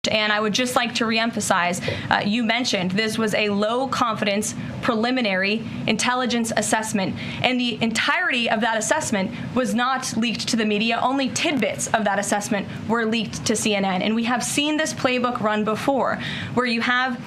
And I would just like to reemphasize, you mentioned this was a low-confidence preliminary intelligence assessment, and the entirety of that assessment was not leaked to the media. Only tidbits of that assessment were leaked to CNN. And we have seen this playbook run before, where you have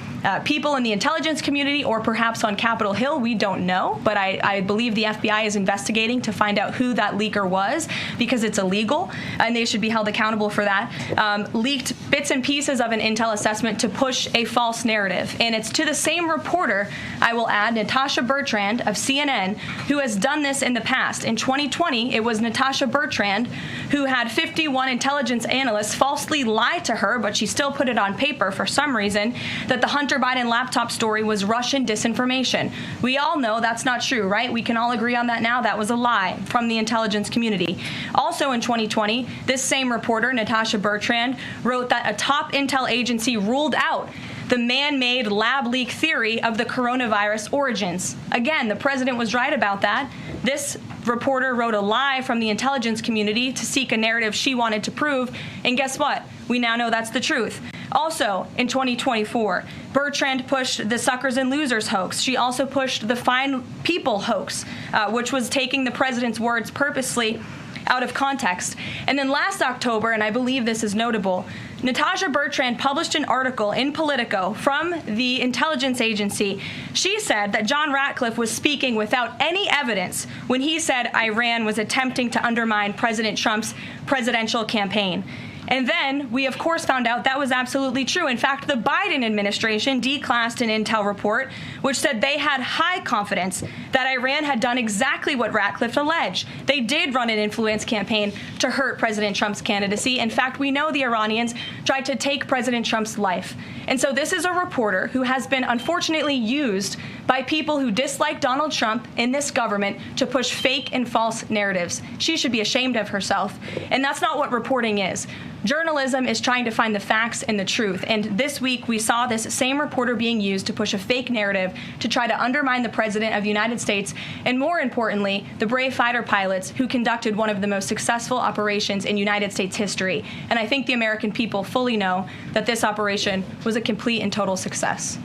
people in the intelligence community, or perhaps on Capitol Hill, we don't know, but I believe the FBI is investigating to find out who that leaker was, because it's illegal, and they should be held accountable for that, leaked bits and pieces of an intel assessment to push a false narrative. And it's to the same reporter, I will add, Natasha Bertrand of CNN, who has done this in the past. In 2020, it was Natasha Bertrand who had 51 intelligence analysts falsely lie to her, but she still put it on paper for some reason, that the Hunter Biden laptop story was Russian disinformation. We all know that's not true, right? We can all agree on that now. That was a lie from the intelligence community. Also in 2020, this same reporter, Natasha Bertrand, wrote that a top intel agency ruled out the man-made lab leak theory of the coronavirus origins. Again, the president was right about that. This reporter wrote a lie from the intelligence community to seek a narrative she wanted to prove, and guess what? We now know that's the truth. Also, in 2024, Bertrand pushed the suckers and losers hoax. She also pushed the fine people hoax, which was taking the president's words purposely out of context. And then last October, and I believe this is notable, Natasha Bertrand published an article in Politico from the intelligence agency. She said that John Ratcliffe was speaking without any evidence when he said Iran was attempting to undermine President Trump's presidential campaign. And then we, of course, found out that was absolutely true. In fact, the Biden administration declassed an intel report which said they had high confidence that Iran had done exactly what Ratcliffe alleged. They did run an influence campaign to hurt President Trump's candidacy. In fact, we know the Iranians tried to take President Trump's life. And so this is a reporter who has been unfortunately used by people who dislike Donald Trump in this government to push fake and false narratives. She should be ashamed of herself. And that's not what reporting is. Journalism is trying to find the facts and the truth. And this week, we saw this same reporter being used to push a fake narrative to try to undermine the President of the United States, and more importantly, the brave fighter pilots who conducted one of the most successful operations in United States history. And I think the American people fully know that this operation was a complete and total success.